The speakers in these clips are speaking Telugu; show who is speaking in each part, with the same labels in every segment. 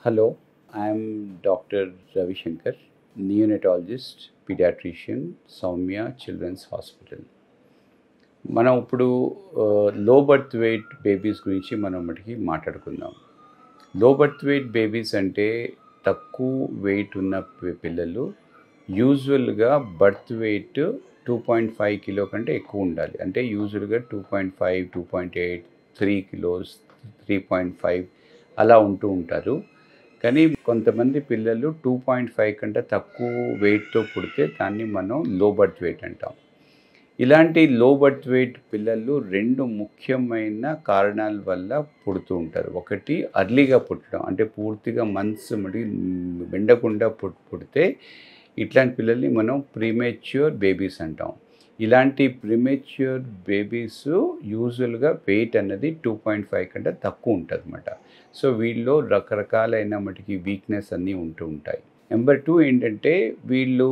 Speaker 1: Hello, I'm Dr. Ravi Shankar, neonatologist, pediatrician, Soumya Children's Hospital. మనం ఇప్పుడు లో బర్త్ వెయిట్ బేబీస్ గురించి మనం మటుకి మాట్లాడుకుందాం. లో బర్త్ వెయిట్ బేబీస్ అంటే తక్కువ వెయిట్ ఉన్న పిల్లలు యూజువల్గా బర్త్ వెయిట్ 2.5 కిలో కంటే ఎక్కువ ఉండాలి. అంటే యూజువల్గా 2.5, 2.8, 3 కిలోస్, 3.5 అలా ఉంటూ ఉంటారు. కానీ కొంతమంది పిల్లలు 2.5 కంటే తక్కువ వెయిట్తో పుడితే దాన్ని మనం లో బర్త్ వెయిట్ అంటాం. ఇలాంటి లో బర్త్ వెయిట్ పిల్లలు రెండు ముఖ్యమైన కారణాల వల్ల పుడుతూ ఉంటారు. ఒకటి అర్లీగా పుట్టడం, అంటే పూర్తిగా మంత్స్ వెండకుండా పుడితే ఇట్లాంటి పిల్లల్ని మనం ప్రీమెచ్యూర్ బేబీస్ అంటాం. ఇలాంటి ప్రీమెచ్యూర్ బేబీస్ యూజువల్గా వెయిట్ అన్నది 2.5 కంటే తక్కువ ఉంటుంది అన్నమాట. సో వీళ్ళు రకరకాలైన మటుకి వీక్నెస్ అన్నీ ఉంటూ ఉంటాయి. నెంబర్ 2 ఏంటంటే వీళ్ళు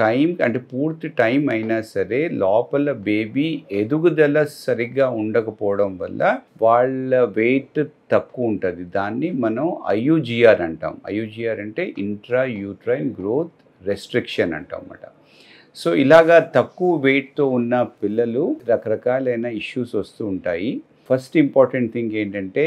Speaker 1: టైం అంటే పూర్తి టైం అయినా సరే లోపల బేబీ ఎదుగుదల సరిగ్గా ఉండకపోవడం వల్ల వాళ్ళ వెయిట్ తక్కువ ఉంటుంది. దాన్ని మనం ఐయుజిఆర్ అంటాం. ఐయుజిఆర్ అంటే ఇంట్రా యూట్రైన్ గ్రోత్ రెస్ట్రిక్షన్ అంటాం అన్నమాట. సో ఇలాగా తక్కువ వెయిట్తో ఉన్న పిల్లలు రకరకాలైన ఇష్యూస్ వస్తూ ఉంటాయి. ఫస్ట్ ఇంపార్టెంట్ థింగ్ ఏంటంటే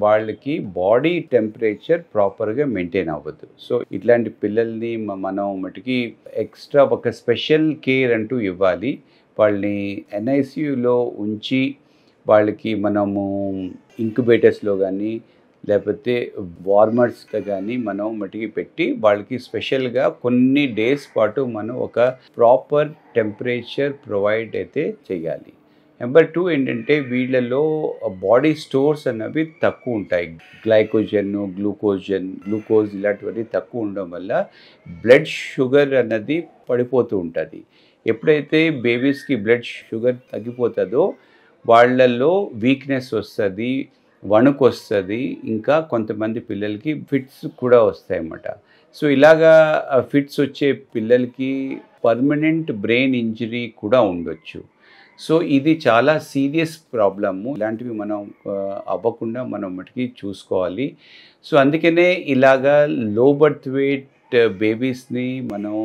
Speaker 1: వాళ్ళకి బాడీ టెంపరేచర్ ప్రాపర్గా మెయింటైన్ అవ్వదు. సో ఇట్లాంటి పిల్లల్ని మనం మటుకి ఎక్స్ట్రా ఒక స్పెషల్ కేర్ అంటూ ఇవ్వాలి. వాళ్ళని ఎన్ఐసియులో ఉంచి వాళ్ళకి మనము ఇంక్యుబేటర్స్లో కానీ లేకపోతే వార్మర్స్లో కానీ మనం మటుకి పెట్టి వాళ్ళకి స్పెషల్గా కొన్ని డేస్ పాటు మనం ఒక ప్రాపర్ టెంపరేచర్ ప్రొవైడ్ అయితే చేయాలి. నెంబర్ 2 ఏంటంటే వీళ్ళలో బాడీ స్టోర్స్ అన్నవి తక్కువ ఉంటాయి. గ్లూకోజ్ ఇలాంటివన్నీ తక్కువ ఉండడం వల్ల బ్లడ్ షుగర్ అన్నది పడిపోతూ ఉంటుంది. ఎప్పుడైతే బేబీస్కి బ్లడ్ షుగర్ తగ్గిపోతుందో వాళ్ళల్లో వీక్నెస్ వస్తుంది, వణుకు వస్తుంది, ఇంకా కొంతమంది పిల్లలకి ఫిట్స్ కూడా వస్తాయి అన్నమాట. సో ఇలాగా ఫిట్స్ వచ్చే పిల్లలకి పర్మనెంట్ బ్రెయిన్ ఇంజరీ కూడా ఉండొచ్చు. సో ఇది చాలా సీరియస్ ప్రాబ్లము. ఇలాంటివి మనం అవ్వకుండా మనం మటుకి చూసుకోవాలి. సో అందుకనే ఇలాగా లో బర్త్ వెయిట్ బేబీస్ని మనం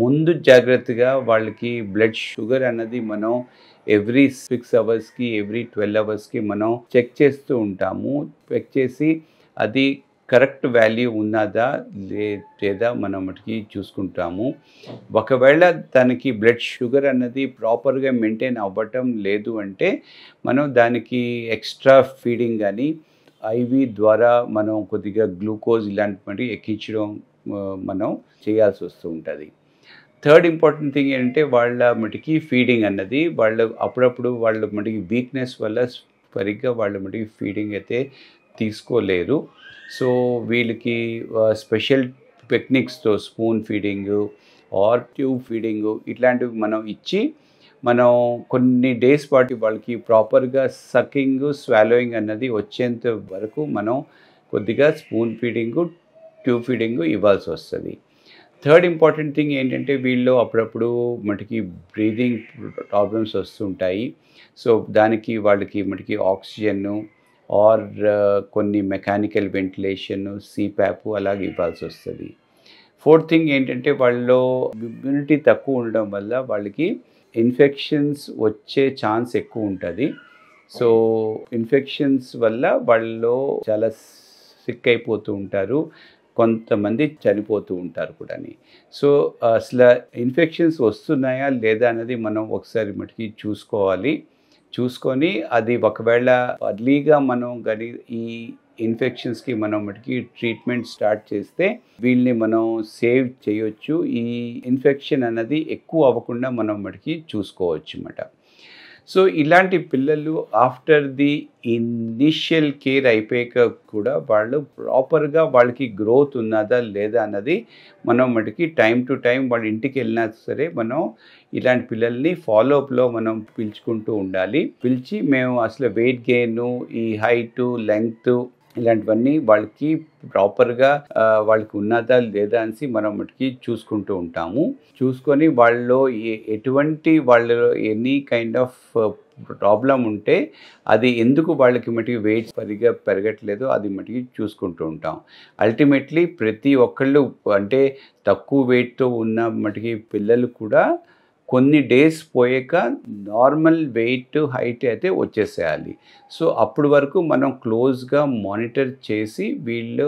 Speaker 1: ముందు జాగ్రత్తగా వాళ్ళకి బ్లడ్ షుగర్ అన్నది మనం ఎవ్రీ 6 అవర్స్కి ఎవ్రీ 12 అవర్స్కి మనం చెక్ చేస్తూ ఉంటాము. చెక్ చేసి అది కరెక్ట్ వాల్యూ ఉన్నదా లేదా మనం మటుకి చూసుకుంటాము. ఒకవేళ దానికి బ్లడ్ షుగర్ అన్నది ప్రాపర్గా మెయింటైన్ అవ్వటం లేదు అంటే మనం దానికి ఎక్స్ట్రా ఫీడింగ్ కానీ ఐవి ద్వారా మనం కొద్దిగా గ్లూకోజ్ ఇలాంటి ఎక్కించడం మనం చేయాల్సి వస్తూ ఉంటుంది. థర్డ్ ఇంపార్టెంట్ థింగ్ ఏంటంటే వాళ్ళ మటుకి ఫీడింగ్ అన్నది అప్పుడప్పుడు వాళ్ళ మటుకి వీక్నెస్ వల్ల సరిగ్గా వాళ్ళ మటుకి ఫీడింగ్ అయితే తీసుకోలేరు. సో వీళ్ళకి స్పెషల్ టెక్నిక్స్తో spoon feeding or tube feeding ఇట్లాంటివి మనం ఇచ్చి మనం కొన్ని డేస్ పాటు వాళ్ళకి ప్రాపర్గా సకింగ్ స్వాలోయింగ్ అన్నది వచ్చేంత వరకు మనం కొద్దిగా స్పూన్ ఫీడింగు ట్యూబ్ ఫీడింగు ఇవ్వాల్సి వస్తుంది. థర్డ్ ఇంపార్టెంట్ థింగ్ ఏంటంటే వీళ్ళు అప్పుడప్పుడు మటుకి బ్రీదింగ్ ప్రాబ్లమ్స్ వస్తుంటాయి. సో దానికి వాళ్ళకి మటుకి ఆక్సిజన్ ఆర్ కొన్ని మెకానికల్ వెంటిలేషన్, సిప్యాప్ అలాగే ఇవ్వాల్సి వస్తుంది. ఫోర్త్ థింగ్ ఏంటంటే వాళ్ళలో ఇమ్యూనిటీ తక్కువ ఉండడం వల్ల వాళ్ళకి ఇన్ఫెక్షన్స్ వచ్చే ఛాన్స్ ఎక్కువ ఉంటుంది. సో ఇన్ఫెక్షన్స్ వల్ల వాళ్ళలో చాలా సిక్ అయిపోతూ ఉంటారు, కొంతమంది చనిపోతూ ఉంటారు కూడా. సో అసలు ఇన్ఫెక్షన్స్ వస్తున్నాయా లేదా అనేది మనం ఒకసారి మటుకి చూసుకొని అది ఒకవేళ అర్లీగా మనం కానీ ఈ ఇన్ఫెక్షన్స్కి మనం మటుకి ట్రీట్మెంట్ స్టార్ట్ చేస్తే వీళ్ళని మనం సేవ్ చేయొచ్చు. ఈ ఇన్ఫెక్షన్ అన్నది ఎక్కువ అవ్వకుండా మనం మటుకి చూసుకోవచ్చు అన్నమాట. సో ఇలాంటి పిల్లలు ఆఫ్టర్ ది ఇనిషియల్ కేర్ అయిపోయాక కూడా వాళ్ళు ప్రాపర్గా వాళ్ళకి గ్రోత్ ఉన్నదా లేదా అన్నది మనం మటుకి టైం టు టైం వాళ్ళ ఇంటికి వెళ్ళినా సరే మనం ఇలాంటి పిల్లల్ని ఫాలోఅప్లో మనం పిలుచుకుంటూ ఉండాలి. పిలిచి మేము అసలు వెయిట్ గెయిన్, ఈ హైటు, లెంగ్త్ ఇలాంటివన్నీ వాళ్ళకి ప్రాపర్గా వాళ్ళకి ఉన్నదా లేదా అని మనం మటుకి చూసుకుంటూ ఉంటాము. చూసుకొని వాళ్ళలో ఎటువంటి వాళ్ళలో ఎనీ కైండ్ ఆఫ్ ప్రాబ్లం ఉంటే అది ఎందుకు వాళ్ళకి మటుకి వెయిట్ సరిగ్గా పెరగట్లేదో అది మటుకి చూసుకుంటూ ఉంటాం. అల్టిమేట్లీ ప్రతి ఒక్కళ్ళు అంటే తక్కువ వెయిట్తో ఉన్న మటుకి పిల్లలు కూడా కొన్ని డేస్ పోయాక నార్మల్ వెయిట్ హైట్ అయితే వచ్చేసేయాలి. సో అప్పటి వరకు మనం క్లోజ్గా మానిటర్ చేసి వీళ్ళు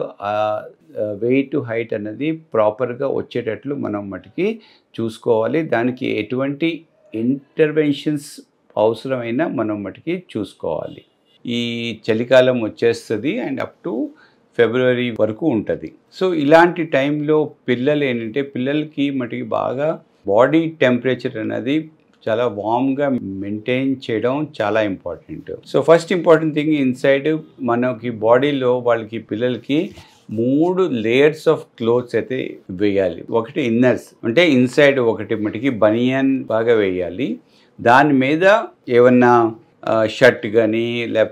Speaker 1: వెయిట్ హైట్ అనేది ప్రాపర్గా వచ్చేటట్లు మనం మటుకి చూసుకోవాలి. దానికి ఎటువంటి ఇంటర్వెన్షన్స్ అవసరమైనా మనం మటుకి చూసుకోవాలి. ఈ చలికాలం వచ్చేస్తుంది అండ్ అప్ టు ఫిబ్రవరి వరకు ఉంటుంది. సో ఇలాంటి టైంలో పిల్లలు ఏంటంటే పిల్లలకి మటుకి బాగా బాడీ టెంపరేచర్ అనేది చాలా వామ్గా మెయింటైన్ చేయడం చాలా important. So first important thing inside మనకి బాడీలో వాళ్ళకి పిల్లలకి 3 లేయర్స్ ఆఫ్ క్లోత్స్ అయితే వేయాలి. ఒకటి ఇన్నర్స్ అంటే ఇన్సైడ్ ఒకటి మటుకి బనియన్ బాగా వేయాలి. దాని మీద ఏమన్నా షర్ట్ కానీ లేకపోతే